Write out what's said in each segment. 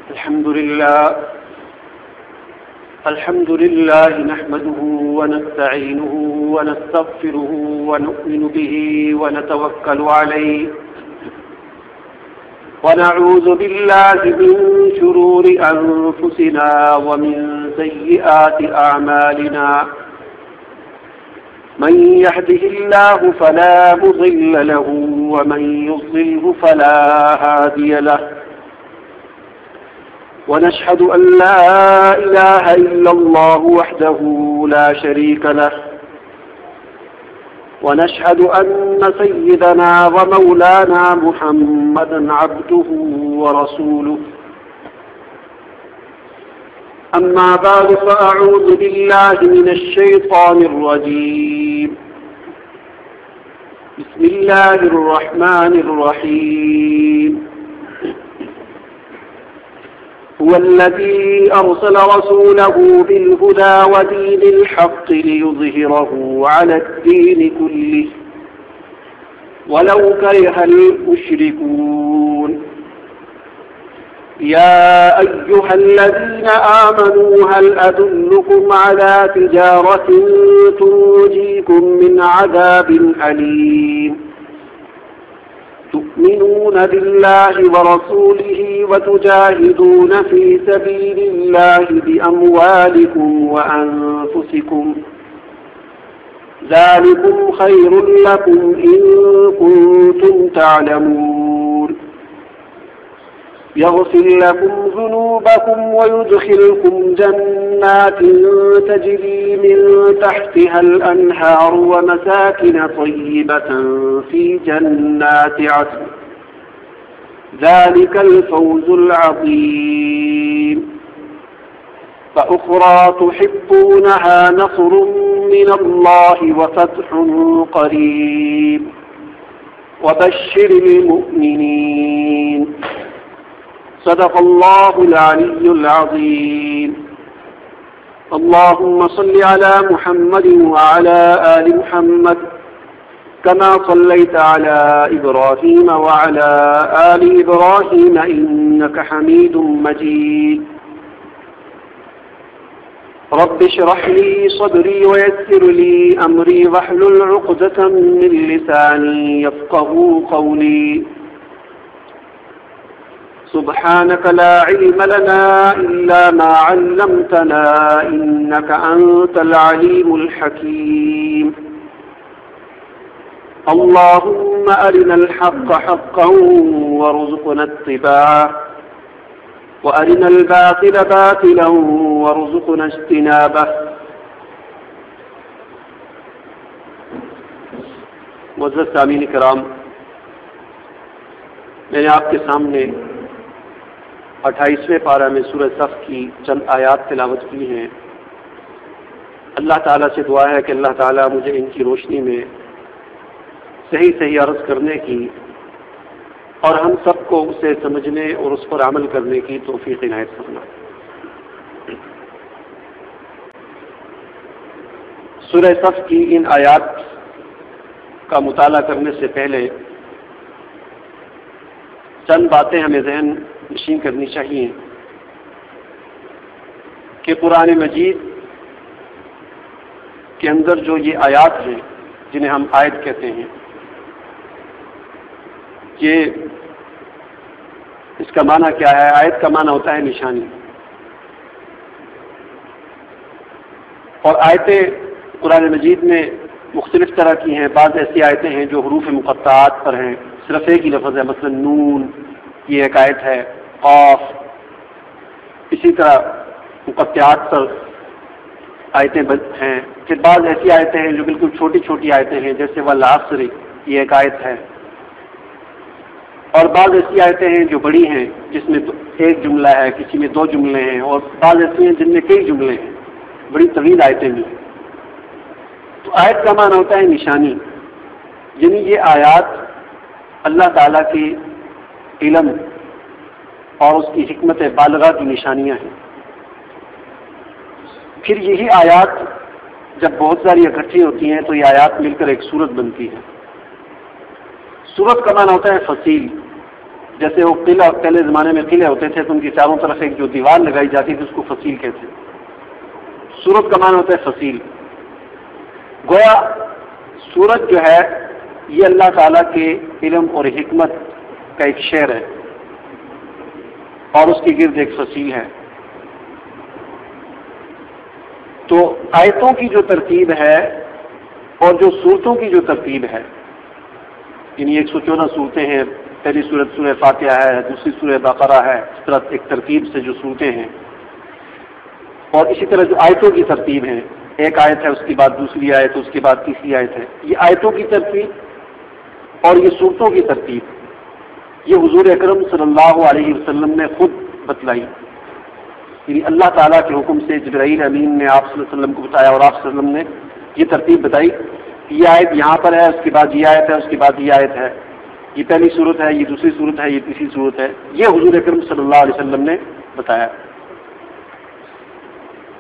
الحمد لله نحمده ونستعينه ونستغفره ونؤمن به ونتوكل عليه ونعوذ بالله من شرور أنفسنا ومن سيئات أعمالنا من يهده الله فلا مضل له ومن يضلله فلا هادي له ونشهد أن لا إله إلا الله وحده لا شريك له ونشهد أن سيدنا ومولانا محمدا عبده ورسوله أما بعد فأعوذ بالله من الشيطان الرجيم بسم الله الرحمن الرحيم هو الذي أرسل رسوله بالهدى ودين الحق ليظهره على الدين كله ولو كره المشركون يا أيها الذين آمنوا هل أدلكم على تجارة تنجيكم من عذاب أليم تؤمنون بالله ورسوله وتجاهدون في سبيل الله بأموالكم وأنفسكم ذلكم خير لكم إن كنتم تعلمون يغفر لكم ذنوبكم ويدخلكم جنات تجري من تحتها الأنهار ومساكن طيبة في جنات عدن ذلك الفوز العظيم فأخرى تحبونها نصر من الله وفتح قريب وبشر المؤمنين صدق الله العلي العظيم اللهم صل على محمد وعلى آل محمد كما صليت على إبراهيم وعلى آل إبراهيم إنك حميد مجيد رب اشرح لي صدري ويسر لي أمري واحلل عقدة من لساني يفقهوا قولي سبحانك لا علم لنا إلا ما علمتنا إنك أنت العليم الحكيم اللهم أرنا الحق حقا وارزقنا اتباعه وأرنا الباطل باطلا وارزقنا اجتنابه معزز سامعین کرام، میں نے آپ کے سامنے 28ویں پارہ میں سورہ صف کی چند آیات تلاوت کی ہیں۔ اللہ تعالیٰ سے دعا ہے کہ اللہ تعالیٰ مجھے ان کی روشنی میں صحیح عرض کرنے کی اور ہم سب کو اسے سمجھنے اور اس پر عمل کرنے کی توفیق عنایت فرمائے۔ سورہ صف کی ان آیات کا مطالعہ کرنے سے پہلے چند باتیں ہمیں ذہن نشین کرنی چاہیے کہ قرآن مجید کے اندر جو یہ آیات ہیں جنہیں ہم آیت کہتے ہیں، یہ اس کا معنی کیا ہے؟ آیت کا معنی ہوتا ہے نشانی، اور آیتیں قرآن مجید میں مختلف طرح کی ہیں۔ بعض ایسی آیتیں ہیں جو حروف مقطعات پر ہیں، صرف ایک ہی لفظ ہے، مثلا نون یہ ایک آیت ہے، قاف، اسی طرح مقطعات پر آیتیں ہیں۔ پھر بعض ایسی آیتیں ہیں جو بالکل چھوٹی چھوٹی آیتیں ہیں، جیسے والعصر یہ ایک آیت ہے، اور بعض ایسی آیتیں ہیں جو بڑی ہیں جس میں ایک جملہ ہے، کسی میں 2 جملے ہیں، اور بعض ایسی ہیں جن میں کئی جملے ہیں، بڑی طویل آیتیں بھی ہیں۔ تو آیت کا معنی ہوتا ہے نشانی، یعنی یہ آیات اللہ تعالیٰ کی علم اور اس کی حکمت بالغہ کی نشانیاں ہیں۔ پھر یہی آیات جب بہت ساری اکٹھی ہوتی ہیں تو یہ آیات مل کر ایک سورت بنتی ہے۔ سورت کا معنی ہوتا ہے فصیل، جیسے وہ قلعہ پہلے زمانے میں قلعے ہوتے تھے تو ان کی چاروں طرف ایک جو دیوار لگائی جاتی تھی اس کو فصیل کہتے ہیں. سورت کا معنی ہوتا ہے فصیل. گویا سورت جو ہے یہ اللہ تعالیٰ کے علم اور حکمت کا ایک شعر ہے اور اس کے گرد ایک فصیل ہے. تو آیتوں کی جو ترتیب ہے اور جو صورتوں کی جو ترتیب ہے، یعنی 114 صورتیں ہیں، پہلی صورت سورہ فاتحہ ہے، دوسری سورہ بقرہ ہے، اس طرح ایک ترتیب سے جو صورتیں ہیں، اور اسی طرح جو آیتوں کی ترتیب ہے، ایک آیت ہے اس کے بعد دوسری آیت، اس کے بعد تیسری آیت ہے، یہ آیتوں کی ترتیب اور یہ صورتوں کی ترتیب یہ حضور اکرم صلی اللہ علیہ وسلم نے خود بتلائی. یعنی اللہ تعالیٰ کے حکم سے جبرائیل امین نے آپ صلی اللہ علیہ وسلم کو بتایا اور آپ صلی اللہ علیہ وسلم نے یہ ترتیب بتائی. یہ آیت یہاں پر ہے، اس کے بعد یہ آیت ہے، اس کے بعد یہ آیت ہے، یہ پہلی صورت ہے، یہ دوسری صورت ہے، یہ تیسری صورت ہے. یہ حضور اکرم صلی اللہ علیہ وسلم نے بتایا.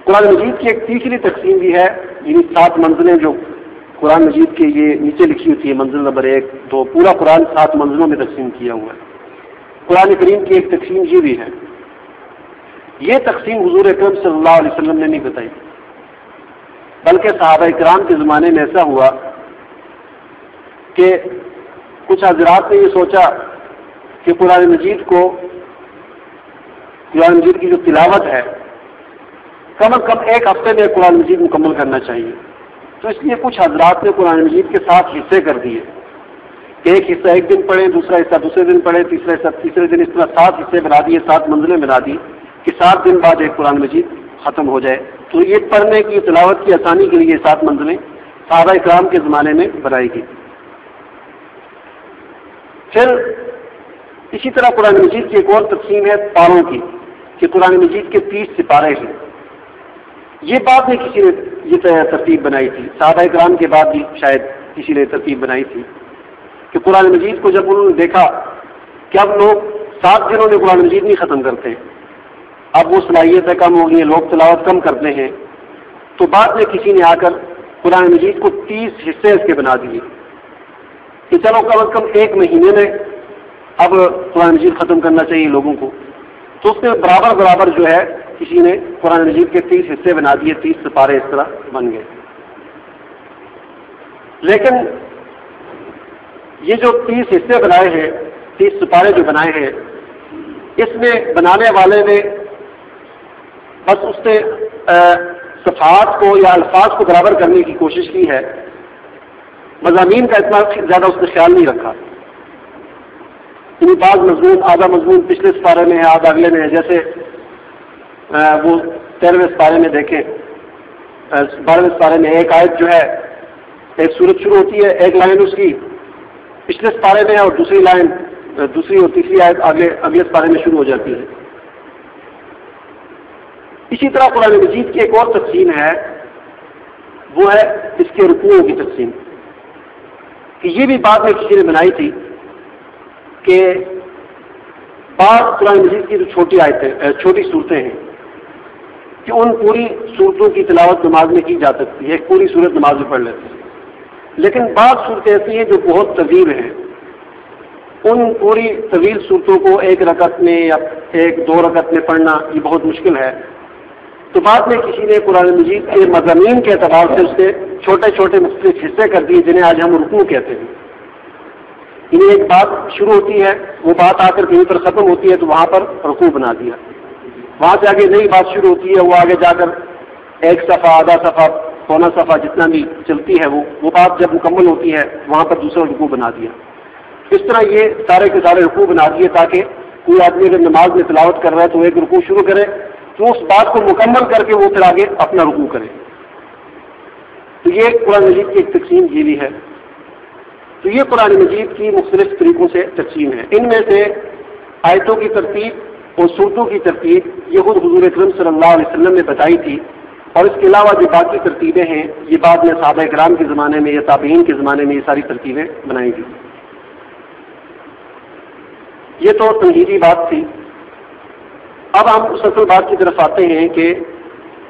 قرآن مجید کی ایک تیسری تقسیم بھی ہے، یعنی 7 منزلیں جو قرآن مجید کے یہ نیچے لکھی ہوتی ہے، منزل نمبر 1 2، پورا قرآن 7 منزلوں میں تقسیم کیا ہوا ہے. قرآن کریم کی ایک تقسیم یہ بھی ہے. یہ تقسیم حضور اکرم صلی اللہ علیہ وسلم نے نہیں بتائی، بلکہ صحابہ کرام کے زمانے میں ایسا ہوا کہ کچھ حضرات نے یہ سوچا کہ قرآن مجید کی جو تلاوت ہے کم از کم ایک ہفتے میں قرآن مجید مکمل کرنا چاہیے. تو اس لیے کچھ حضرات نے قرآن مجید کے 7 حصے کر دیے کہ ایک حصہ ایک دن پڑھے، دوسرا حصہ دوسرے دن پڑھے، تیسرا حصہ تیسرے دن، اس طرح 7 حصے بنا دیے، 7 منزلیں بنا دی کہ 7 دن بعد ایک قرآن مجید ختم ہو جائے. تو یہ پڑھنے کی تلاوت کی آسانی کے لیے 7 منزلیں صحابہ کرام کے زمانے میں بنائی گئی. پھر اسی طرح قرآن مجید کی ایک اور تقسیم ہے پاروں کی، کہ قرآن مجید کے 30 سپارے ہیں. یہ بعد میں کسی نے یہ ترتیب بنائی تھی، صحابہ کرام کے بعد بھی شاید کسی نے ترتیب بنائی تھی کہ قرآن مجید کو جب انہوں نے دیکھا کہ اب لوگ 7 دنوں میں قرآن مجید نہیں ختم کرتے، اب وہ صلاحیتیں کم ہو گئی ہیں، لوگ تلاوت کم کرتے ہیں، تو بعد میں کسی نے آ کر قرآن مجید کو 30 حصے اس کے بنا دیے کہ چلو کم از کم 1 مہینے میں اب قرآن مجید ختم کرنا چاہیے لوگوں کو. تو اس میں برابر جو ہے کسی نے قرآن مجید کے 30 حصے بنا دیے، 30 سپارے اس طرح بن گئے. لیکن یہ جو 30 حصے بنائے ہیں، 30 سپارے جو بنائے ہیں، اس میں بنانے والے نے بس اس سے صفحات کو یا الفاظ کو برابر کرنے کی کوشش کی ہے، مضامین کا اتنا زیادہ اس نے خیال نہیں رکھا. بعض مضمون آدھا مضمون پچھلے سپارے میں ہے، آدھا اگلے میں ہے. جیسے وہ 13ویں سپارے میں دیکھیں، 12ویں سپارے میں ایک آیت جو ہے، ایک سورت شروع ہوتی ہے، ایک لائن اس کی پچھلے سپارے میں ہے اور دوسری لائن دوسری اور تیسری آیت اگلے سپارے میں شروع ہو جاتی ہے. اسی طرح قرآن مجید کی ایک اور تقسیم ہے، وہ ہے اس کے رکوعوں کی تقسیم، کہ یہ بھی بعد میں کسی نے بنائی تھی کہ بعض قرآن مجید کی جو چھوٹی صورتیں ہیں کہ ان پوری صورتوں کی تلاوت نماز میں کی جا سکتی ہے، ایک پوری صورت نماز میں پڑھ لیتے ہیں. لیکن بعض صورتیں ایسی ہیں جو بہت طویل ہیں، ان پوری طویل صورتوں کو 1 رکعت میں یا 1-2 رکعت میں پڑھنا یہ بہت مشکل ہے. تو بعد میں کسی نے قرآن مجید کے مضامین کے اعتبار سے اس کے چھوٹے چھوٹے مختلف حصے کر دیے جنہیں آج ہم رکوع کہتے ہیں. انہیں ایک بات شروع ہوتی ہے، وہ بات آ کر کہیں پر ختم ہوتی ہے تو وہاں پر رکوع بنا دیا. وہاں سے آگے نئی بات شروع ہوتی ہے، وہ آگے جا کر 1 صفحہ، آدھا صفحہ، پونا صفحہ جتنا بھی چلتی ہے وہ بات جب مکمل ہوتی ہے وہاں پر دوسرا رکوع بنا دیا. اس طرح یہ سارے کے سارے رکوع بنا دیے تاکہ کوئی آدمی اگر نماز میں تلاوت کر رہا ہے تو ایک رکوع شروع کرے تو اس بات کو مکمل کر کے وہ پھر آگے اپنا رکوع کرے. تو یہ قرآن مجید کی ایک تقسیم یہ بھی ہے. تو یہ قرآن مجید کی مختلف طریقوں سے تقسیم ہے. ان میں سے آیتوں کی ترتیب اور صورتوں کی ترتیب یہ خود حضور اکرم صلی اللہ علیہ وسلم نے بتائی تھی، اور اس کے علاوہ جو باقی ترتیبیں ہیں یہ بعد میں صحابہ کرام کے زمانے میں یا تابعین کے زمانے میں یہ ساری ترتیبیں بنائی گئی. یہ تو تمہیدی بات تھی. اب ہم اس اصل بات کی طرف آتے ہیں کہ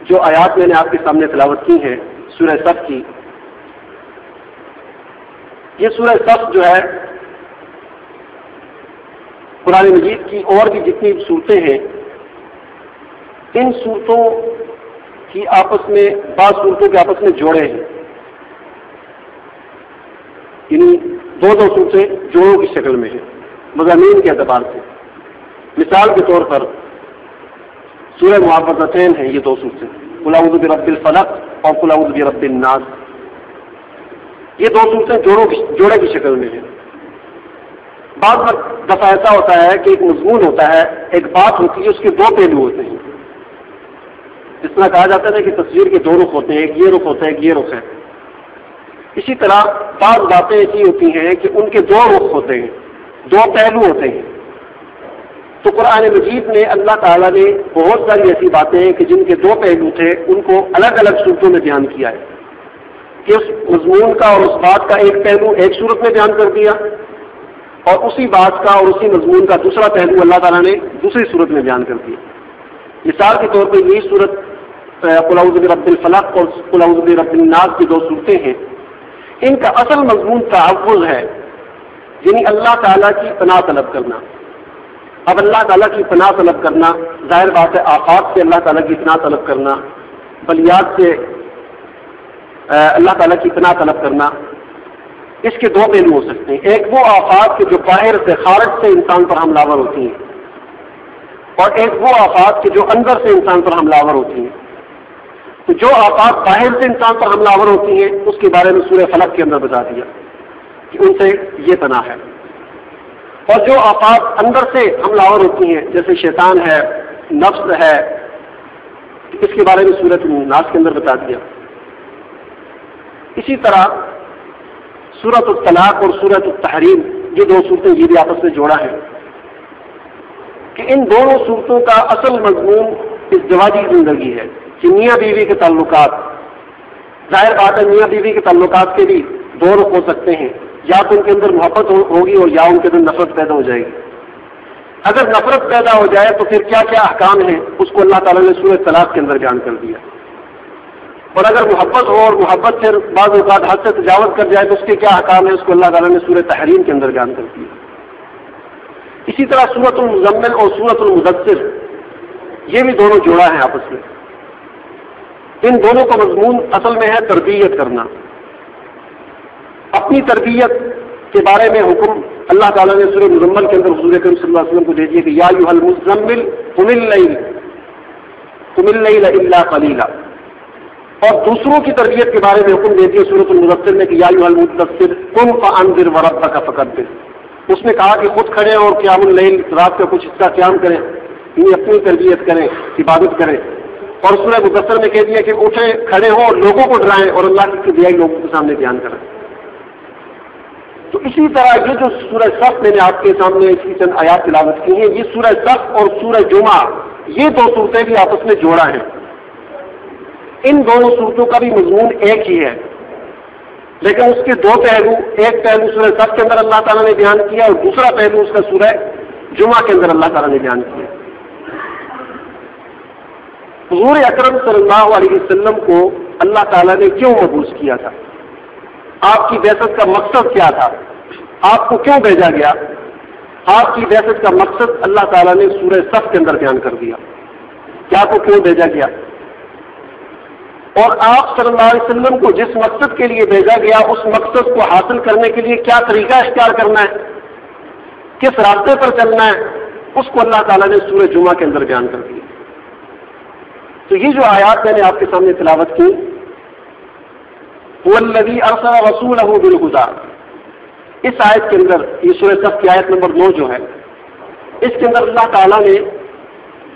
جو آیات میں نے آپ کے سامنے تلاوت کی ہیں سورہ صف کی، یہ سورہ صف جو ہے قرآن مجید کی اور بھی جتنی صورتیں ہیں، ان صورتوں کی آپس میں بعض صورتوں کے آپس میں جوڑے ہیں، یعنی دو صورتیں جوڑوں کی شکل میں ہیں مضامین کے اعتبار سے۔ مثال کے طور پر سورہ معوذتین ہیں یہ دو صورتیں، قل اعوذ برب الفلق اور قل اعوذ برب الناس، یہ دو صورتیں جوڑے کی شکل میں ہیں۔ بعض دفعہ ایسا ہوتا ہے کہ ایک مضمون ہوتا ہے، ایک بات ہوتی ہے، اس کے دو پہلو ہوتے ہیں، جس طرح کہا جاتا ہے کہ تصویر کے دو رخ ہوتے ہیں، ایک یہ رخ ہوتا ہے، ایک یہ رخ ہے۔ اسی طرح بعض باتیں ایسی ہوتی ہیں کہ ان کے دو رخ ہوتے ہیں، دو پہلو ہوتے ہیں۔ تو قرآن مجید میں اللہ تعالیٰ نے بہت ساری ایسی باتیں ہیں کہ جن کے دو پہلو تھے، ان کو الگ الگ صورتوں میں بیان کیا ہے، کہ اس مضمون کا اور اس بات کا ایک پہلو ایک صورت میں بیان کر دیا، اور اسی بات کا اور اسی مضمون کا دوسرا پہلو اللہ تعالیٰ نے دوسری صورت میں بیان کر دیا۔ مثال کے طور پر یہی صورت قل اعوذ برب الفلق اور قل اعوذ برب الناس کی دو صورتیں ہیں، ان کا اصل مضمون تعوذ ہے، یعنی اللہ تعالیٰ کی پناہ طلب کرنا۔ اب اللہ تعالیٰ کی پناہ طلب کرنا، ظاہر بات ہے آفات سے اللہ تعالیٰ کی پناہ طلب کرنا، بلیات سے اللہ تعالیٰ کی پناہ طلب کرنا، اس کے دو پہلو ہو سکتے ہیں۔ ایک وہ آفات کے جو باہر سے خارج سے انسان پر حملہ آور ہوتی ہیں، اور ایک وہ آفات کے جو اندر سے انسان پر حملہ آور ہوتی ہیں۔ تو جو آفات باہر سے انسان پر حملہ آور ہوتی ہیں اس کے بارے میں سورہ فلق کے اندر بتا دیا کہ ان سے یہ پناہ ہے، اور جو آفات اندر سے حملہ آور ہوتی ہیں جیسے شیطان ہے، نفس ہے، اس کے بارے میں سورۃ الناس کے اندر بتا دیا۔ اسی طرح سورۃ الطلاق اور سورۃ التحریم، یہ دو صورتیں یہ بھی آپس میں جوڑا ہے کہ ان دونوں صورتوں کا اصل مضمون ازدواجی زندگی ہے، کہ میاں بیوی کے تعلقات، ظاہر بات ہے میاں بیوی کے تعلقات کے بھی دو رخ ہو سکتے ہیں، یا تو ان کے اندر محبت ہوگی اور یا ان کے اندر نفرت پیدا ہو جائے گی۔ اگر نفرت پیدا ہو جائے تو پھر کیا کیا احکام ہیں اس کو اللہ تعالیٰ نے سورۃ طلاق کے اندر بیان کر دیا، اور اگر محبت ہو اور محبت پھر بعض اوقات حد سے تجاوز کر جائے تو اس کے کیا احکام ہیں اس کو اللہ تعالیٰ نے سورۃ تحریم کے اندر بیان کر دیا۔ اسی طرح سورۃ المزمل اور سورۃ المدثر، یہ بھی دونوں جوڑا ہیں آپس میں۔ ان دونوں کا مضمون اصل میں ہے تربیت کرنا، اپنی تربیت کے بارے میں حکم اللہ تعالیٰ نے سورہ مزمل کے اندر حضور اکرم صلی اللہ علیہ وسلم کو دے دیا کہ یا ایھا المزمل قم اللیل الا قلیلا، اور دوسروں کی تربیت کے بارے میں حکم دے دیا سورۃ المدثر میں کہ یا ایھا المدثر قم فانذر وربک فکبر۔ اس نے کہا کہ خود کھڑے اور قیام اللیل، رات کا کچھ حصہ قیام کریں، یعنی اپنی تربیت کریں، عبادت کریں، اور سورہ مدثر میں کہہ دیا کہ اٹھیں کھڑے ہوں اور لوگوں کو ڈرائیں اور اللہ کی کبریائی لوگوں کے سامنے بیان کریں۔ تو اسی طرح یہ جو سورہ صف میں نے آپ کے سامنے اس کی چند آیات تلاوت کی ہیں، یہ سورہ صف اور سورہ جمعہ، یہ دو صورتیں بھی آپس میں جوڑا ہیں۔ ان دونوں صورتوں کا بھی مضمون ایک ہی ہے، لیکن اس کے دو پہلو، ایک پہلو سورہ صف کے اندر اللہ تعالیٰ نے بیان کیا اور دوسرا پہلو اس کا سورہ جمعہ کے اندر اللہ تعالیٰ نے بیان کیا۔ حضور اکرم صلی اللہ علیہ وسلم کو اللہ تعالیٰ نے کیوں مبعوث کیا تھا؟ آپ کی بعثت کا مقصد کیا تھا؟ آپ کو کیوں بھیجا گیا؟ آپ کی بعثت کا مقصد اللہ تعالیٰ نے سورہ صف کے اندر بیان کر دیا کہ آپ کو کیوں بھیجا گیا، اور آپ صلی اللہ علیہ وسلم کو جس مقصد کے لیے بھیجا گیا اس مقصد کو حاصل کرنے کے لیے کیا طریقہ اختیار کرنا ہے، کس راستے پر چلنا ہے، اس کو اللہ تعالیٰ نے سورہ جمعہ کے اندر بیان کر دیا۔ تو یہ جو آیات میں نے آپ کے سامنے تلاوت کی، هو الذی ارسل رسولہ بالہدی، اس آیت کے اندر، یہ سورہ صف کی آیت نمبر 9 جو ہے، اس کے اندر اللہ تعالیٰ نے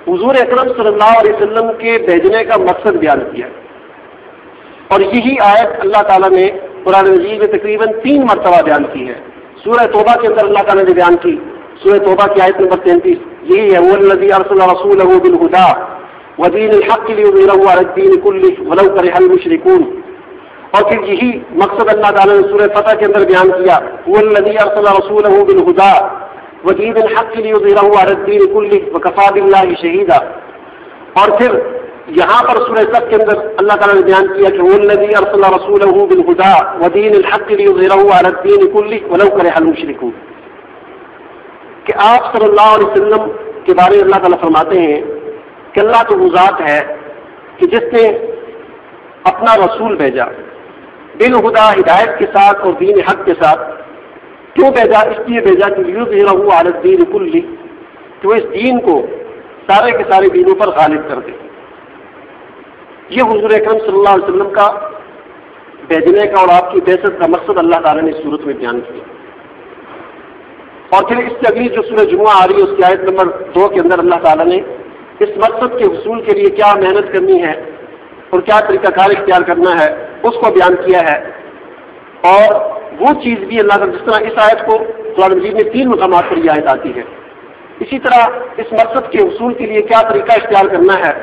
حضور اکرم صلی اللہ علیہ وسلم کے بھیجنے کا مقصد بیان کیا، اور یہی آیت اللہ تعالیٰ نے قرآن مجید میں تقریباً 3 مرتبہ بیان کی ہے۔ سورہ توبہ کے اندر اللہ تعالیٰ نے بیان کی، سورہ توبہ کی آیت نمبر 33، یہی ہے هو الذی ارسل رسولہ بالہدی ودین الحق لیظہرہ علی الدین کلہ ولو کرہ المشرکون، اور پھر یہی مقصد اللہ تعالیٰ نے سورہ فتح کے اندر بیان کیا، هو الذی ارسل رسولہ بالہدی ودین الحق لیظہرہ علی الدین کلہ وکفی باللہ شہیدا، اور پھر یہاں پر سورہ صف کے اندر اللہ تعالیٰ نے بیان کیا کہ هو الذی ارسل رسولہ بالہدی ودین الحق لیظہرہ علی الدین کلہ ولو کرہ المشرکون۔ کہ آپ صلی اللہ علیہ وسلم کے بارے میں اللہ تعالیٰ فرماتے ہیں کہ اللہ تو وہ ذات ہے کہ جس نے اپنا رسول بھیجا بالہدیٰ ہدایت کے ساتھ اور دین حق کے ساتھ. کیوں بھیجا؟ اس لیے بھیجا کہ لیظہرہ علی الدین کلہ، کہ وہ اس دین کو سارے کے سارے دینوں پر غالب کر دے. یہ حضور اکرم صلی اللہ علیہ وسلم کا بھیجنے کا اور آپ کی بعثت کا مقصد اللہ تعالیٰ نے اس صورت میں بیان کیا. اور پھر اس سے اگلی جو سورہ جمعہ آ رہی ہے اس کی آیت نمبر 2 کے اندر اللہ تعالیٰ نے اس مقصد کے حصول کے لیے کیا محنت کرنی ہے اور کیا طریقہ کار اختیار کرنا ہے اس کو بیان کیا ہے. اور وہ چیز بھی اللہ تعالیٰ جس طرح اس آیت کو قرآن مجید میں 3 مقامات پر یہ آیت آتی ہے، اسی طرح اس مقصد کے حصول کے لیے کیا طریقہ اختیار کرنا ہے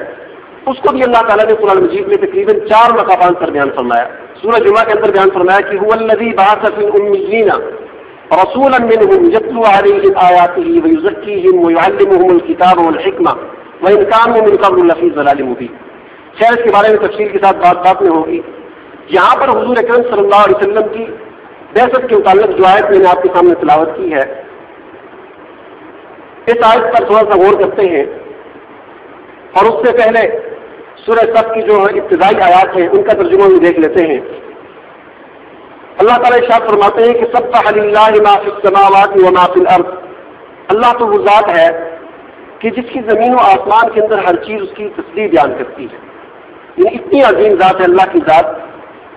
اس کو بھی اللہ تعالیٰ نے قرآن مجید میں تقریباً 4 مقامات پر بیان فرمایا. سورہ جمعہ کے اندر بیان فرمایا کہ هو الذی بعث فی الامیین رسولا منهم یتلو علیہم آیاتہ ویزکیہم ویعلمہم الکتاب والحکمہ وإن كانوا من قبل لفی ضلال مبین. خیر اس کے بارے میں تفصیل کے ساتھ بات میں ہوگی. یہاں پر حضور اکرم صلی اللہ علیہ وسلم کی بعثت کے متعلق جو آیت میں نے آپ کے سامنے تلاوت کی ہے، اس آیت پر تھوڑا سا غور کرتے ہیں. اور اس سے پہلے سورہ صف کی جو ابتدائی آیات ہیں ان کا ترجمہ بھی دیکھ لیتے ہیں. اللہ تعالیٰ ارشاد فرماتے ہیں کہ سبح للہ ما فی السماوات وما فی الارض. اللہ تو وہ ذات ہے کہ جس کی زمین و آسمان کے اندر ہر چیز اس کی تسبیح بیان کرتی ہے. یعنی اتنی عظیم ذات ہے اللہ کی ذات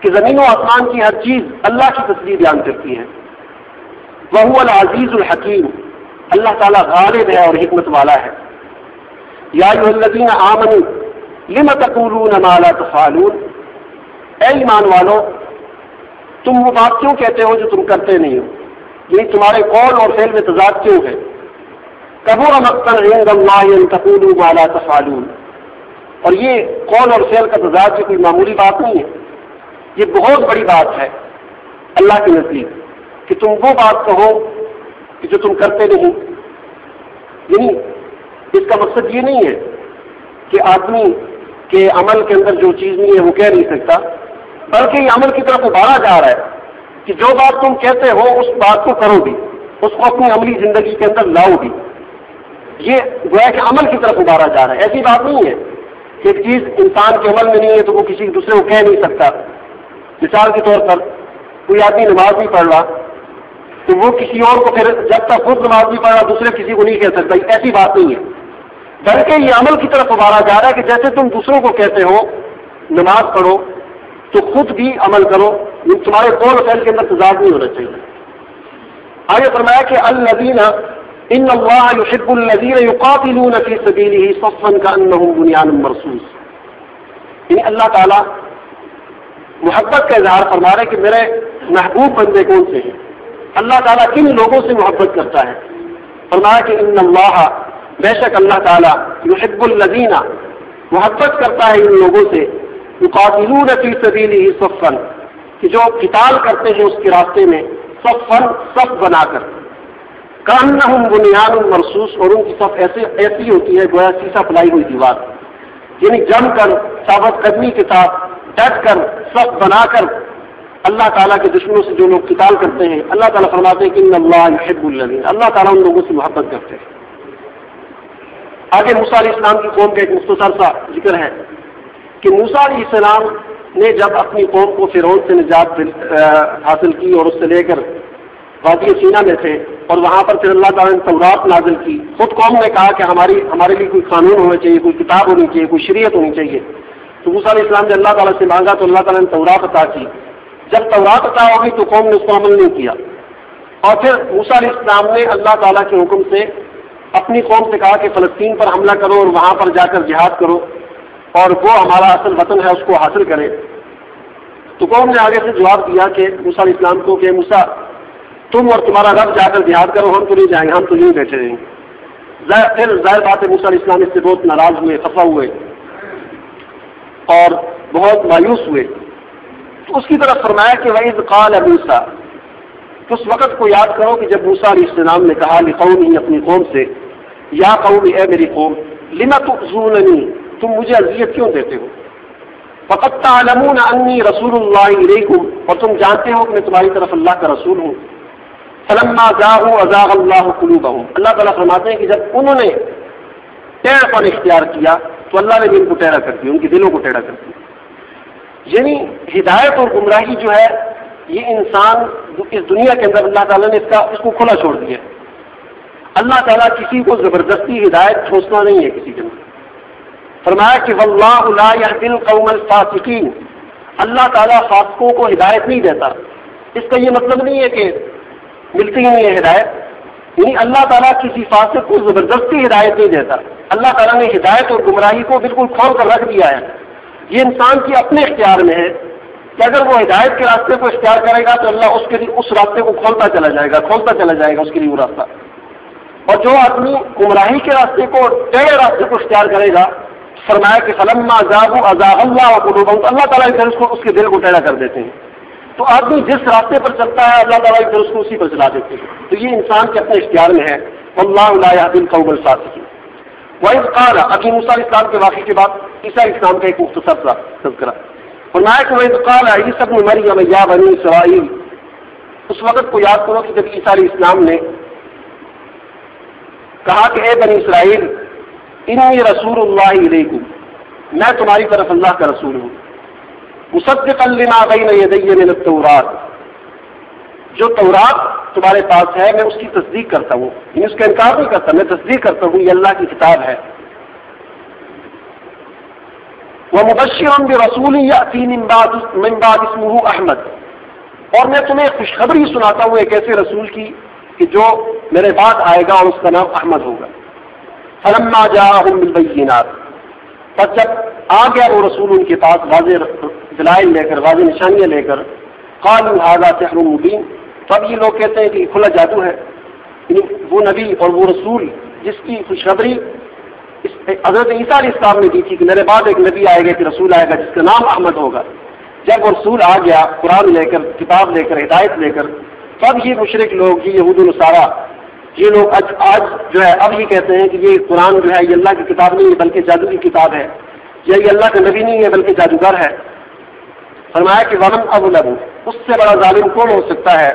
کہ زمین و آسمان کی ہر چیز اللہ کی تسبیح بیان کرتی ہے. وہو العزیز الحکیم. اللہ تعالیٰ غالب ہے اور حکمت والا ہے. یا ایھا الذین آمنوا لم تقولون ما لا تفعلون. اے ایمان والو تم وہ بات کیوں کہتے ہو جو تم کرتے نہیں ہو؟ یعنی تمہارے قول اور فعل میں تضاد کیوں ہے؟ کبر مقتا عند اللہ ان تقولوا ما لا تفعلون. اور یہ قول اور فعل کا تضاد کوئی معمولی بات نہیں ہے، یہ بہت بڑی بات ہے اللہ کے نزدیک کہ تم وہ بات کہو کہ جو تم کرتے نہیں. یعنی اس کا مقصد یہ نہیں ہے کہ آدمی کے عمل کے اندر جو چیز نہیں ہے وہ کہہ نہیں سکتا، بلکہ یہ عمل کی طرف ابھارا جا رہا ہے کہ جو بات تم کہتے ہو اس بات کو کرو بھی، اس کو اپنی عملی زندگی کے اندر لاؤ بھی. یہ گویا کہ عمل کی طرف ابھارا جا رہا ہے. ایسی بات نہیں ہے کہ ایک چیز انسان کے عمل میں نہیں ہے تو وہ کسی دوسرے کو کہہ نہیں سکتا. مثال کے طور پر کوئی آدمی نماز نہیں پڑھ رہا تو وہ کسی اور کو پھر جب تک خود نماز نہیں پڑھ رہا دوسرے کسی کو نہیں کہہ سکتا. ایسی بات نہیں ہے، بلکہ یہ عمل کی طرف ابھارا جا رہا ہے کہ جیسے تم دوسروں کو کہتے ہو نماز پڑھو تو خود بھی عمل کرو. تمہارے قول و فعل کے اندر تضاد نہیں ہونا چاہیے. آگے فرمایا کہ الذین ان اللہ یحب الذین یقاتلون فی سبیلہ صفا کانہم بنیان مرصوص. یعنی اللہ تعالیٰ محبت کا اظہار فرما رہے کہ میرے محبوب بندے کون سے ہیں. اللہ تعالیٰ کن لوگوں سے محبت کرتا ہے؟ فرمایا کہ ان اللہ بے شک اللہ تعالیٰ یحب الذین محبت کرتا ہے ان لوگوں سے یقاتلون فی سبیلہ صفا کہ جو قتال کرتے ہیں اس کے راستے میں صفا صف بنا کر کانہم بنیان مرصوص. اور ان کی صف ایسی ہوتی ہے گویا سیسا پلائی ہوئی دیوار، یعنی جم کر ثابت قدمی کے ساتھ ڈٹ کر صف بنا کر اللہ تعالیٰ کے دشمنوں سے جو لوگ قتال کرتے ہیں اللہ تعالیٰ فرماتے ہیں کہ ان اللہ یحب الذین. اللہ تعالیٰ ان لوگوں سے محبت کرتے ہیں. آگے موسیٰ علیہ السلام کی قوم کا ایک مختصر سا ذکر ہے کہ موسیٰ علیہ السلام نے جب اپنی قوم کو فرعون سے نجات حاصل کی اور اس سے لے کر وادی سینا میں تھے اور وہاں پر پھر اللہ تعالیٰ نے تورات نازل کی. خود قوم نے کہا کہ ہمارے لیے کوئی قانون ہونا چاہیے، کوئی کتاب ہونی چاہیے، کوئی شریعت ہونی چاہیے. تو موسیٰ علیہ السلام نے اللہ تعالیٰ سے مانگا تو اللہ تعالیٰ نے تورات عطا کی. جب تورات عطا ہوگی تو قوم نے اس پر عمل نہیں کیا. اور پھر موسیٰ علیہ السلام نے اللہ تعالیٰ کے حکم سے اپنی قوم سے کہا کہ فلسطین پر حملہ کرو اور وہاں پر جا کر جہاد کرو اور وہ ہمارا اصل وطن ہے اس کو حاصل کریں. تو قوم نے آگے سے جواب دیا کہ موسیٰ علیہ السلام کو کہ موسیٰ تم اور تمہارا رب جا کر جہاد کرو، ہم تو نہیں جائیں گے، ہم تو یہیں بیٹھے رہیں گے. پھر ظاہر بات ہے موسیٰ علیہ السلام اس سے بہت ناراض ہوئے، خفا ہوئے اور بہت مایوس ہوئے. تو اس کی طرف فرمایا کہ وَإِذْ قَالَ مُوسَىٰ، تو اس وقت کو یاد کرو کہ جب موسیٰ علیہ السلام نے کہا لقومہ اپنی قوم سے یا قوم اے میری قوم لم تؤذوننی تم مجھے اذیت کیوں دیتے ہو؟ فقد تعلمون انی رسول اللہ الیکم، اور تم جانتے ہو کہ میں تمہاری طرف اللہ کا رسول ہوں. فلما زاغوا ازاغ اللہ قلوبہم، اللہ تعالیٰ فرماتے ہیں کہ جب انہوں نے ٹیڑھ پن اختیار کیا تو اللہ نے بھی ان کو ٹیڑھا کر دیا، ان کے دلوں کو ٹیڑھا کر دیا. یعنی ہدایت اور گمراہی جو ہے یہ انسان اس دنیا کے اندر اللہ تعالیٰ نے اس کو کھلا چھوڑ دیا. اللہ تعالیٰ کسی کو زبردستی ہدایت ٹھوسنا نہیں ہے کسی کے اندر. فرمایا کہ واللہ لا یہدی القوم الفاسقین، اللہ تعالیٰ فاسقوں کو ہدایت نہیں دیتا. اس کا یہ مطلب نہیں ہے کہ ملتی ہی نہیں ہے ہدایت، یعنی اللہ تعالیٰ کسی فاسق کو زبردستی ہدایت نہیں دیتا. اللہ تعالیٰ نے ہدایت اور گمراہی کو بالکل کھول کر رکھ دیا ہے. یہ انسان کے اپنے اختیار میں ہے کہ اگر وہ ہدایت کے راستے کو اختیار کرے گا تو اللہ اس کے لیے اس راستے کو کھولتا چلا جائے گا اس کے لیے وہ راستہ. اور جو آدمی گمراہی کے راستے کو ٹیڑھے راستے کو اختیار کرے گا، فرمایا کہ فلما زاغوا ازاغ اللہ قلوبہم، تو اللہ تعالیٰ پھر اس کے دل کو ٹیڑھا کر دیتے ہیں. تو آدمی جس راستے پر چلتا ہے اللہ تعالیٰ پھر اس کو اسی پر چلا دیتے ہیں. تو یہ انسان کے اپنے اختیار میں ہے. واللہ لا یہدی القوم الفاسقین. وَإِذْ قَالَ، ابھی موسیٰ علیہ السلام کے واقعے کے بعد عیسیٰ علیہ السلام کا ایک مختصر سا تذکرہ. فرمایا کہ وَإِذْ قَالَ عِیسیٰ ابْنُ مَرْیَمَ یَا بَنِی اسرائیل، اس وقت کو یاد کرو کہ جب عیسیٰ علیہ السلام نے کہا کہ اے بنی اسرائیل انی رسول اللہ علیکم، میں تمہاری طرف اللہ کا رسول ہوں، مصدقا لما بین یدی من التوراۃ، جو تورات تمہارے پاس ہے میں اس کی تصدیق کرتا ہوں، یعنی اس کا انکار نہیں کرتا، میں تصدیق کرتا ہوں یہ اللہ کی کتاب ہے. ومبشرا برسول یأتی من بعد اسمہ احمد، اور میں تمہیں خوشخبری سناتا ہوں ایک ایسے رسول کی کہ جو میرے بعد آئے گا اور اس کا نام احمد ہوگا. فلما جاءہم بالبینات، پس جب آ گیا وہ رسول ان کے پاس واضح دلائل لے کر، واضح نشانیاں لے کر، قالوا ھذا سحر مبین، تو اب یہ لوگ کہتے ہیں کہ یہ کھلا جادو ہے. یعنی وہ نبی اور وہ رسول جس کی خوشخبری حضرت عیسیٰ علیہ السلام نے دی تھی کہ میرے بعد ایک نبی آئے گا، ایک رسول آئے گا جس کا نام احمد ہوگا، جب وہ رسول آ گیا قرآن لے کر، کتاب لے کر، ہدایت لے کر، تب یہ مشرک لوگ، یہ یہود و نصارہ، یہ لوگ آج جو ہے اب یہ کہتے ہیں کہ یہ قرآن جو ہے یہ اللہ کی کتاب نہیں ہے بلکہ جادو کی کتاب ہے، یا یہ اللہ کا نبی نہیں ہے بلکہ جادوگر ہے. فرمایا کہ ومن اظلم، اس سے بڑا ظالم کون ہو سکتا ہے،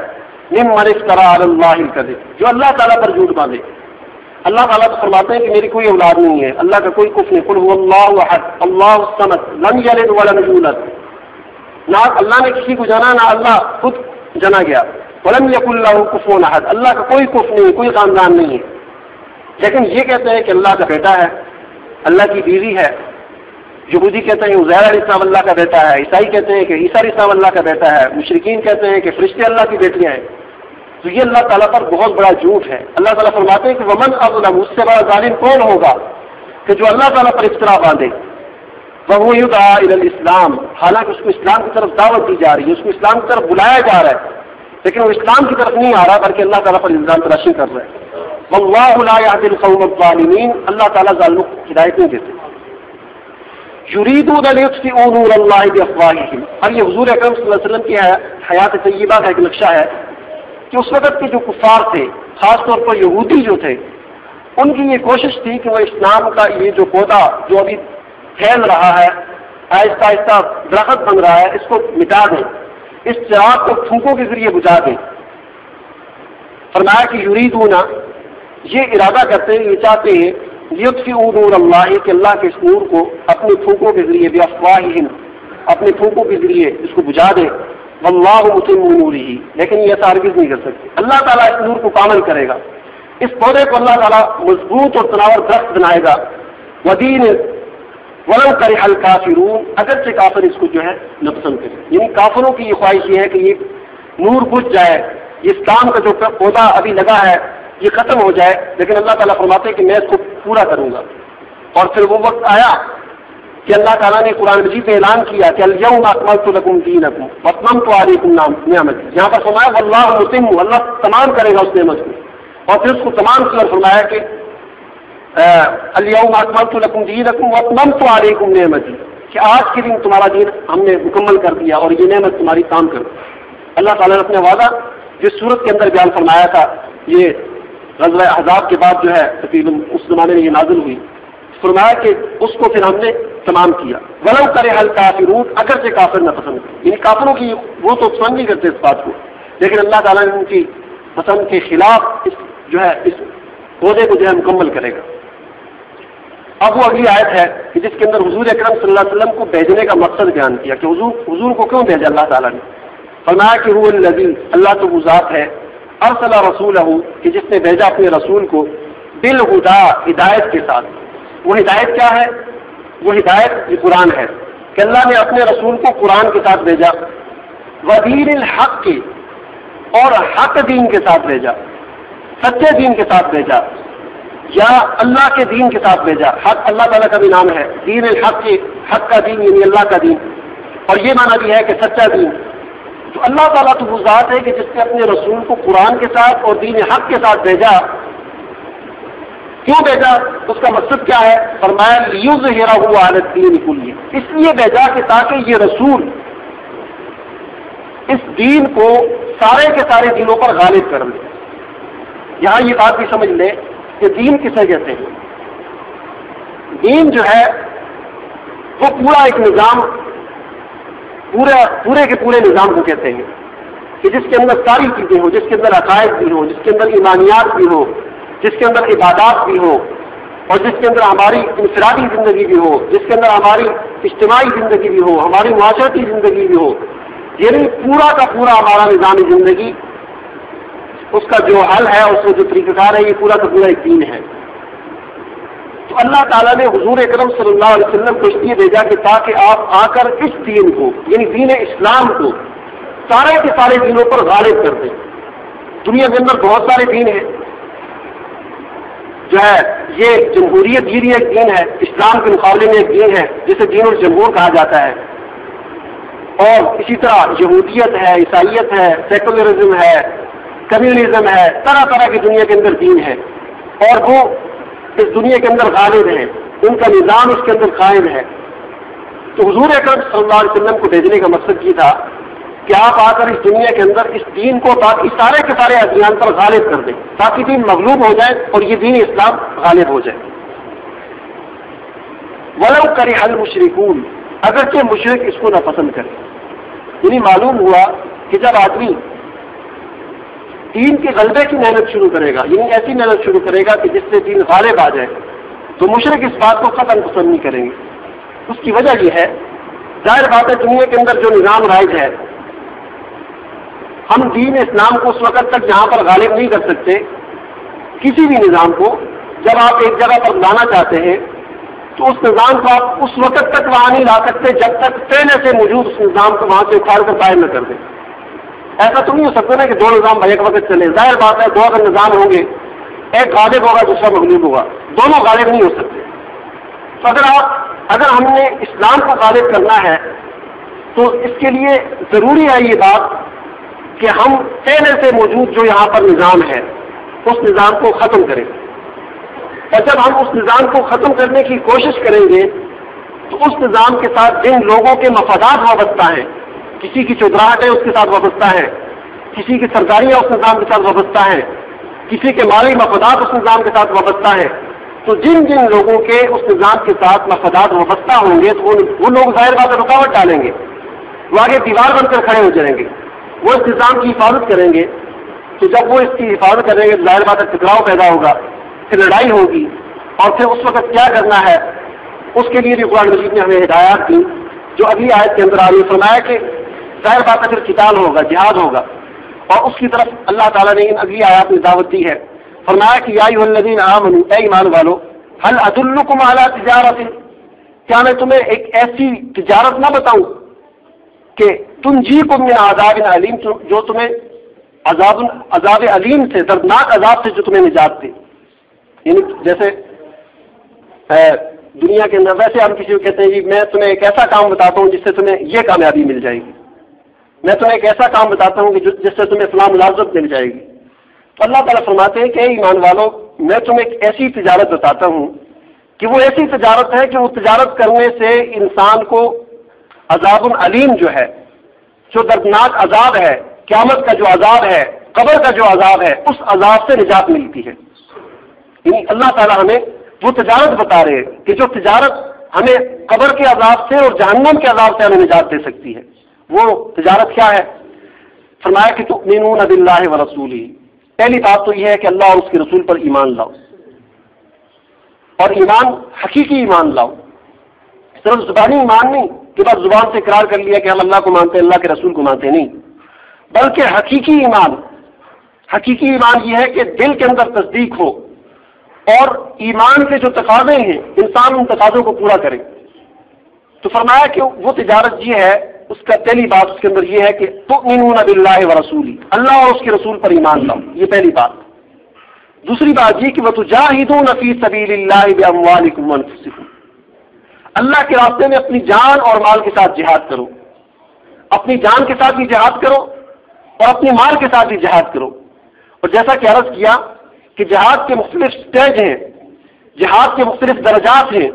ممن افترى علی اللہ الکذب، جو اللہ تعالیٰ پر جھوٹ باندھے. اللہ تعالیٰ تو فرماتے ہیں کہ میری کوئی اولاد نہیں ہے، اللہ کا کوئی کفر نہیں. قل هو اللہ احد اللہ الصمد لم یلد ولم یولد، نہ اللہ نے کسی کو جانا نہ اللہ خود جنا گیا. ولم یکن لہ کفوا احد، اللہ کا کوئی کفر نہیں، کوئی خاندان نہیں ہے. لیکن یہ کہتے ہیں کہ اللہ کا بیٹا ہے، اللہ کی بیوی ہے. یہودی کہتے ہیں عزیر علیہ السلام اللہ کا بیٹا ہے، عیسائی کہتے ہیں کہ عیسیٰ علیہ السلام اللہ کا بیٹا ہے، مشرکین کہتے ہیں کہ فرشتے اللہ کی بیٹیاں ہیں. تو یہ اللہ تعالیٰ پر بہت بڑا جھوٹ ہے. اللہ تعالیٰ فرماتے ہیں کہ ومن اظلم، اس سے بڑا ظالم کون ہوگا کہ جو اللہ تعالیٰ پر افترا باندھے. وهو يدعى الى الاسلام، حالانکہ اس کو اسلام کی طرف دعوت دی جا رہی ہے، اس کو اسلام کی طرف بلایا جا رہا ہے، لیکن وہ اسلام کی طرف نہیں آ رہا بلکہ اللہ تعالیٰ پر الزام تراشی کر رہا ہے. واللہ لا يهدي القوم الظالمین، اللہ تعالیٰ ظالموں کو ہدایت نہیں دیتے. یریدون لیطفئوا نور اللہ بافواہہم، اور یہ حضور اکرم صلی اللہ علیہ وسلم کی حیات طیبہ کا ایک نقشہ ہے کہ اس وقت کے جو کفار تھے، خاص طور پر یہودی جو تھے، ان کی یہ کوشش تھی کہ وہ اسلام کا یہ جو پودا جو ابھی پھیل رہا ہے، آہستہ آہستہ درخت بن رہا ہے، اس کو مٹا دیں، اس چراغ کو پھونکوں کے ذریعے بجھا دیں. فرمایا کہ یریدون، یہ ارادہ کرتے ہیں، یہ چاہتے ہیں لیطفئوا نور اللہ، کہ اللہ کے اس نور کو اپنے پھونکوں کے ذریعے بافواہہم، اپنے پھونکوں کے ذریعے اس کو بجھا دیں. واللہ متم نورہ، لیکن یہ ایسا ہرگز نہیں کر سکتے. اللہ تعالیٰ اس نور کو کامل کرے گا، اس پودے کو اللہ تعالیٰ مضبوط اور تناور درخت بنائے گا. ودین ولو کرہ الکافرون، اگرچہ کافر اس کو جو ہے ناپسند کرے. یعنی کافروں کی یہ خواہش یہ ہے کہ یہ نور بجھ جائے، یہ اسلام کا جو پودا ابھی لگا ہے یہ ختم ہو جائے، لیکن اللہ تعالیٰ فرماتے ہیں کہ میں اس کو پورا کروں گا. اور پھر وہ وقت آیا کہ اللہ تعالیٰ نے قرآن مجید میں اعلان کیا کہ الیوم اکملت لکم دینکم واتممت علیکم نعمتی. یہاں پر فرمایا واللہ متم، اللہ تمام کرے گا اس نعمت کو، اور پھر اس کو تمام کیا اور فرمایا کہ الیوم اکملت لکم دینکم واتممت علیکم نعمتی، کہ آج کے دن تمہارا دین ہم نے مکمل کر دیا اور یہ نعمت تمہاری کام کر. اللہ تعالیٰ نے اپنا وعدہ جس صورت کے اندر بیان فرمایا تھا، یہ غزوہ احزاب کے بعد جو ہے تقریباً اس زمانے میں یہ نازل ہوئی، فرمایا کہ اس کو پھر ہم نے تمام کیا. ولو کرہ الکافرون، اگرچہ کافر نہ پسند کرے، یعنی کافروں کی وہ تو پسند نہیں کرتے اس بات کو، لیکن اللہ تعالیٰ نے ان کی پسند کے خلاف اس عہدے کو مکمل کرے گا۔ اب وہ اگلی آیت ہے کہ جس کے اندر حضور اکرم صلی اللہ علیہ وسلم کو بھیجنے کا مقصد بیان کیا کہ حضور کو کیوں بھیجا اللہ تعالیٰ نے۔ فرمایا کہ هو الذی، اللہ تو وہ ذات ہے، ارسل رسولہ، کہ جس نے بھیجا اپنے رسول کو بالہدیٰ، ہدایت کے ساتھ۔ وہ ہدایت کیا ہے؟ وہ ہدایت یہ قرآن ہے کہ اللہ نے اپنے رسول کو قرآن کے ساتھ بھیجا، ودین الحق، اور حق دین کے ساتھ بھیجا، سچے دین کے ساتھ بھیجا، یا اللہ کے دین کے ساتھ بھیجا۔ حق اللہ تعالیٰ کا بھی نام ہے، دین الحق، حق کا دین یعنی اللہ کا دین، اور یہ معنی بھی ہے کہ سچا دین۔ تو اللہ تعالیٰ تو وہ ذات ہے کہ جس نے اپنے رسول کو قرآن کے ساتھ اور دین حق کے ساتھ بھیجا۔ کیوں بھیجا؟ اس کا مقصد کیا ہے؟ فرمایا لیظہرہ علی الدین کلہ، اس لیے بھیجا کہ تاکہ یہ رسول اس دین کو سارے کے سارے دینوں پر غالب کر لے۔ یہاں یہ بات بھی سمجھ لے کہ دین کسے کہتے ہیں۔ دین جو ہے وہ پورا ایک نظام، پورے کے پورے نظام کو کہتے ہیں کہ جس کے اندر ساری چیزیں ہوں، جس کے اندر عقائد بھی ہوں، جس کے اندر ایمانیات بھی ہوں، جس کے اندر عبادات بھی ہو، اور جس کے اندر ہماری انفرادی زندگی بھی ہو، جس کے اندر ہماری اجتماعی زندگی بھی ہو، ہماری معاشرتی زندگی بھی ہو، یعنی پورا کا پورا ہمارا نظام زندگی، اس کا جو حل ہے، اس میں جو طریقہ کار ہے، یہ پورا کا پورا ایک دین ہے۔ تو اللہ تعالیٰ نے حضور اکرم صلی اللہ علیہ وسلم کو اس لیے بھیجا کہ تاکہ آپ آ کر اس دین کو، یعنی دین اسلام کو، سارے کے سارے دینوں پر غالب کر دیں۔ دنیا کے اندر بہت سارے دین ہیں، جو ہے یہ جمہوریت یہ بھی ایک دین ہے، اسلام کے مقابلے میں ایک دین ہے جسے دین الجمہور کہا جاتا ہے، اور اسی طرح یہودیت ہے، عیسائیت ہے، سیکولرزم ہے، کمیونزم ہے، طرح طرح کی دنیا کے اندر دین ہے، اور وہ اس دنیا کے اندر غالب ہیں، ان کا نظام اس کے اندر قائم ہے۔ تو حضور اکرم صلی اللہ علیہ وسلم کو بھیجنے کا مقصد یہ تھا کہ آپ آ کر اس دنیا کے اندر اس دین کو تاکہ سارے کے سارے ادیان پر غالب کر دیں، تاکہ دین مغلوب ہو جائے اور یہ دین اسلام غالب ہو جائے۔ وَلَوْ كَرِهَ الْمُشْرِكُونَ، اگرچہ مشرک اس کو ناپسند کرے۔ یعنی معلوم ہوا کہ جب آدمی دین کے غلبے کی محنت شروع کرے گا، یعنی ایسی محنت شروع کرے گا کہ جس سے دین غالب آ جائے، تو مشرک اس بات کو قطعاً پسند نہیں کریں گے۔ اس کی وجہ یہ ہے، ظاہر بات ہے دنیا کے اندر جو نظام رائج ہے، ہم دین اسلام کو اس وقت تک یہاں پر غالب نہیں کر سکتے۔ کسی بھی نظام کو جب آپ ایک جگہ پر لانا چاہتے ہیں تو اس نظام کو آپ اس وقت تک وہاں نہیں لا سکتے جب تک پہلے سے موجود اس نظام کو وہاں سے اکھاڑ کر قائم نہ کر دیں۔ ایسا تو نہیں ہو سکتا نا کہ دو نظام ایک وقت چلے۔ ظاہر بات ہے دو اگر نظام ہوں گے، ایک غالب ہوگا دوسرا مغلوب ہوگا، دونوں غالب نہیں ہو سکتے۔ تو اگر ہم نے اسلام کو غالب کرنا ہے تو اس کے لیے ضروری ہے یہ بات کہ ہم پہلے سے موجود جو یہاں پر نظام ہے اس نظام کو ختم کریں، اور جب ہم اس نظام کو ختم کرنے کی کوشش کریں گے تو اس نظام کے ساتھ جن لوگوں کے مفادات وابستہ ہیں، کسی کی چودراہٹیں اس کے ساتھ وابستہ ہیں، کسی کی سرداریاں اس نظام کے ساتھ وابستہ ہیں، کسی کے مالی مفادات اس نظام کے ساتھ وابستہ ہیں، تو جن لوگوں کے اس نظام کے ساتھ مفادات وابستہ ہوں گے تو وہ لوگ ظاہر بات رکاوٹ ڈالیں گے، وہ آگے دیوار بن کر کھڑے ہو جائیں گے، وہ اس نظام کی حفاظت کریں گے۔ تو جب وہ اس کی حفاظت کریں گے تو ظاہر بات ہے ٹکراؤ پیدا ہوگا، پھر لڑائی ہوگی، اور پھر اس وقت کیا کرنا ہے اس کے لیے بھی قرآن مجید نے ہمیں ہدایات دی جو اگلی آیت کے اندر آ رہی ہے۔ فرمایا کہ ظاہر بات ہے پھر قتال ہوگا، جہاد ہوگا، اور اس کی طرف اللہ تعالیٰ نے ان اگلی آیات میں دعوت دی ہے۔ فرمایا کہ یا ایھا الذین آمنوا، اے ایمان والو، هل ادلکم علی تجارت، کیا میں تمہیں ایک ایسی تجارت نہ بتاؤں کہ تنجیکم من عذاب علیم، جو تمہیں عذاب علیم سے، دردناک عذاب سے جو تمہیں نجات دے۔ یعنی جیسے دنیا کے اندر ویسے ہم کسی کو کہتے ہیں جی میں تمہیں ایک ایسا کام بتاتا ہوں جس سے تمہیں یہ کامیابی مل جائے گی، میں تمہیں ایک ایسا کام بتاتا ہوں کہ جس سے تمہیں فلاں ملازمت مل جائے گی۔ تو اللہ تعالیٰ فرماتے ہیں کہ اے ایمان والو، میں تمہیں ایک ایسی تجارت بتاتا ہوں کہ وہ ایسی تجارت ہے کہ وہ تجارت کرنے سے انسان کو عذاب علیم جو ہے، جو دردناک عذاب ہے، قیامت کا جو عذاب ہے، قبر کا جو عذاب ہے، اس عذاب سے نجات ملتی ہے۔ یعنی اللہ تعالیٰ ہمیں وہ تجارت بتا رہے ہیں کہ جو تجارت ہمیں قبر کے عذاب سے اور جہنم کے عذاب سے ہمیں نجات دے سکتی ہے۔ وہ تجارت کیا ہے؟ فرمایا کہ تؤمنون باللہ ورسولہ، پہلی بات تو یہ ہے کہ اللہ اور اس کے رسول پر ایمان لاؤ، اور ایمان حقیقی ایمان لاؤ، صرف زبانی ایمان نہیں کہ بس زبان سے اقرار کر لیا کہ ہم اللہ کو مانتے ہیں، اللہ کے رسول کو مانتے ہیں، نہیں، بلکہ حقیقی ایمان۔ حقیقی ایمان یہ ہے کہ دل کے اندر تصدیق ہو اور ایمان کے جو تقاضے ہیں انسان ان تقاضوں کو پورا کرے۔ تو فرمایا کہ وہ تجارت یہ ہے، اس کا پہلی بات اس کے اندر یہ ہے کہ تؤمنون باللہ ورسولہ، اللہ اور اس کے رسول پر ایمان لاؤ، یہ پہلی بات۔ دوسری بات یہ کہ وتجاہدون فی سبیل اللہ باموالکم وانفسکم، اللہ کے راستے میں اپنی جان اور مال کے ساتھ جہاد کرو، اپنی جان کے ساتھ بھی جہاد کرو اور اپنی مال کے ساتھ بھی جہاد کرو۔ اور جیسا کہ عرض کیا کہ جہاد کے مختلف سٹیج ہیں، جہاد کے مختلف درجات ہیں۔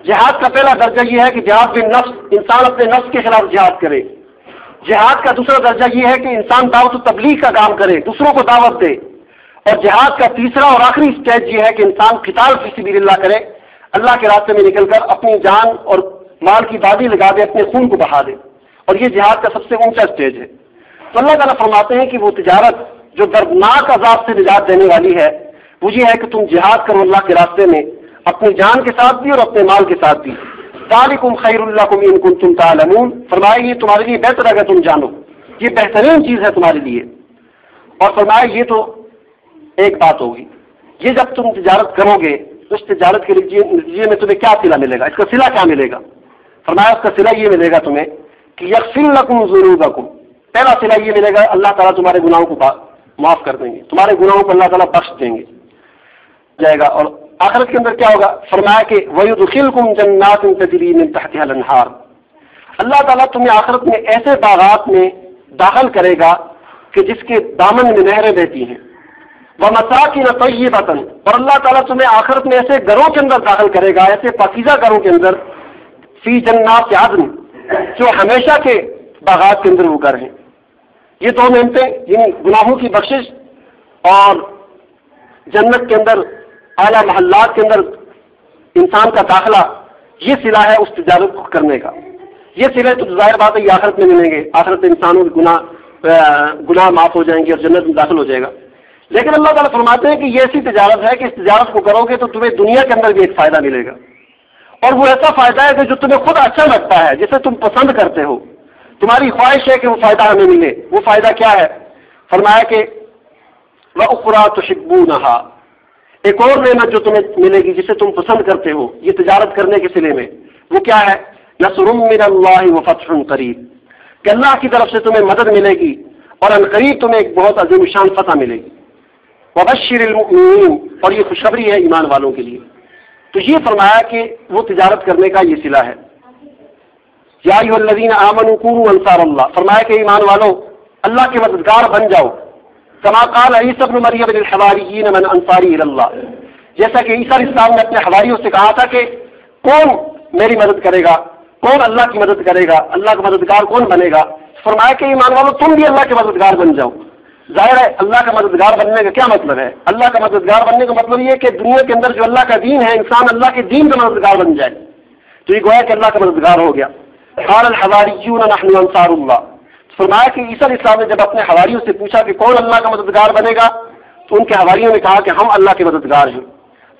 جہاد کا پہلا درجہ یہ ہے کہ جہاد بالنفس، انسان اپنے نفس کے خلاف جہاد کرے۔ جہاد کا دوسرا درجہ یہ ہے کہ انسان دعوت و تبلیغ کا کام کرے، دوسروں کو دعوت دے۔ اور جہاد کا تیسرا اور آخری سٹیج یہ ہے کہ انسان قتال فی سبیل اللہ کرے، اللہ کے راستے میں نکل کر اپنی جان اور مال کی بازی لگا دے، اپنے خون کو بہا دے، اور یہ جہاد کا سب سے اونچا سٹیج ہے۔ تو اللہ تعالیٰ فرماتے ہیں کہ وہ تجارت جو دردناک عذاب سے نجات دینے والی ہے وہ یہ ہے کہ تم جہاد کرو اللہ کے راستے میں، اپنی جان کے ساتھ بھی اور اپنے مال کے ساتھ بھی۔ ذالکم خیر لکم ان کنتم تعلمون، فرمایا یہ تمہارے لیے بہتر ہے اگر تم جانو، یہ بہترین چیز ہے تمہارے لیے۔ اور فرمایا یہ تو ایک بات ہوگی، یہ جب تم تجارت کرو گے تو اس تجارت کے نتیجے میں تمہیں کیا صلہ ملے گا، اس کا صلہ کیا ملے گا؟ فرمایا اس کا صلہ یہ ملے گا تمہیں کہ یغفر لکم ذنوبکم، پہلا صلہ یہ ملے گا اللہ تعالیٰ تمہارے گناہوں کو معاف کر دیں گے، تمہارے گناہوں کو اللہ تعالیٰ بخش دیں گے جائے گا۔ اور آخرت کے اندر کیا ہوگا؟ فرمایا کہ وَيُدْخِلْكُمْ جَنَّاتٍ تَجْرِي مِن تَحْتِهَا الْأَنْهَارُ، اللہ تعالیٰ تمہیں آخرت میں ایسے باغات میں داخل کرے گا کہ جس کے دامن میں نہریں بہتی ہیں۔ وَمَسَاكِنَ طَيِّبَةً، اور اللہ تعالیٰ تمہیں آخرت میں ایسے گھروں کے اندر داخل کرے گا، ایسے پاکیزہ گھروں کے اندر، فی جنات عدن، جو ہمیشہ کے باغات کے اندر وہ گھر ہیں۔ یہ دو نعمتیں یعنی گناہوں کی بخشش اور جنت کے اندر اعلیٰ محلات کے اندر انسان کا داخلہ، یہ صلہ ہے اس تجارت کو کرنے کا۔ یہ صلہ تو ظاہر بات ہے یہ آخرت میں ملیں گے، آخرت میں انسانوں کے گناہ معاف ہو جائیں گے اور جنت میں داخل ہو جائے گا۔ لیکن اللہ تعالیٰ فرماتے ہیں کہ یہ ایسی تجارت ہے کہ اس تجارت کو کرو گے تو تمہیں دنیا کے اندر بھی ایک فائدہ ملے گا، اور وہ ایسا فائدہ ہے کہ جو تمہیں خود اچھا لگتا ہے، جسے تم پسند کرتے ہو، تمہاری خواہش ہے کہ وہ فائدہ ہمیں ملے۔ وہ فائدہ کیا ہے؟ فرمایا کہ وَأُخْرَىٰ تُحِبُّونَهَا، ایک اور نعمت جو تمہیں ملے گی جسے تم پسند کرتے ہو یہ تجارت کرنے کے سلے میں، وہ کیا ہے؟ نصر من اللہ وفتح قریب، کہ اللہ کی طرف سے تمہیں مدد ملے گی اور ان قریب تمہیں ایک بہت عظیم شان فتح ملے گی۔ وبشر المؤمنین، اور یہ خوشخبری ہے ایمان والوں کے لیے۔ تو یہ فرمایا کہ وہ تجارت کرنے کا یہ صلہ ہے۔ یا ایھا الذین آمنوا کونوا انصار اللہ، فرمایا کہ ایمان والو اللہ کے مددگار بن جاؤ۔ کما قال عیسی ابن مریم للحواریین من انصاری الی اللہ، جیسا کہ عیسی علیہ السلام نے اپنے حواریوں سے کہا تھا کہ کون میری مدد کرے گا، کون اللہ کی مدد کرے گا، اللہ کا مددگار کون بنے گا؟ فرمایا کہ ایمان والو تم بھی اللہ کے مددگار بن جاؤ۔ ظاہر ہے اللہ کا مددگار بننے کا کیا مطلب ہے؟ اللہ کا مددگار بننے کا مطلب یہ ہے کہ دنیا کے اندر جو اللہ کا دین ہے انسان اللہ کے دین کا مددگار بن جائے، تو یہ گویا کہ اللہ کا مددگار ہو گیا۔ قال الحواریون نحن انصار اللہ، فرمایا کہ عیسی علیہ السلام نے جب اپنے حواریوں سے پوچھا کہ کون اللہ کا مددگار بنے گا تو ان کے حواریوں نے کہا کہ ہم اللہ کے مددگار ہیں۔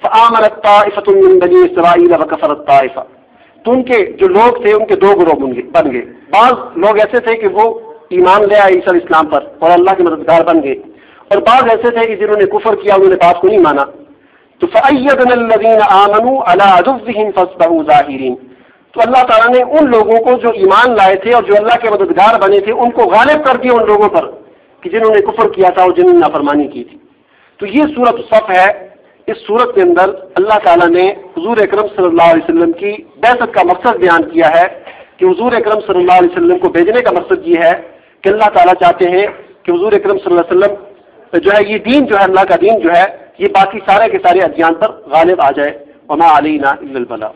فآمنت طائفۃ من بنی اسرائیل وکفرت طائفہ، تو ان کے جو لوگ تھے ان کے دو گروہ بن گئے۔ بعض لوگ ایسے تھے کہ وہ ایمان لے آئے عیسی علیہ السلام پر اور اللہ کے مددگار بن گئے، اور بعض ایسے تھے کہ جنہوں نے کفر کیا، انہوں نے بات کو نہیں مانا۔ تو فأیدنا الذین آمنوا علی عدوهم فاصبحوا ظاہرین، تو اللہ تعالیٰ نے ان لوگوں کو جو ایمان لائے تھے اور جو اللہ کے مددگار بنے تھے ان کو غالب کر دیا ان لوگوں پر کہ جنہوں نے کفر کیا تھا اور جنہوں نے نافرمانی کی تھی۔ تو یہ سورۃ الصف ہے۔ اس سورت کے اندر اللہ تعالیٰ نے حضور اکرم صلی اللہ علیہ وسلم کی بعثت کا مقصد بیان کیا ہے کہ حضور اکرم صلی اللہ علیہ وسلم کو بھیجنے کا مقصد یہ ہے کہ اللہ تعالیٰ چاہتے ہیں کہ حضور اکرم صلی اللہ علیہ وسلم جو ہے یہ دین جو ہے اللہ کا دین جو ہے یہ باقی سارے کے سارے ادیان پر غالب آ جائے۔ وما علینا الا البلاغ۔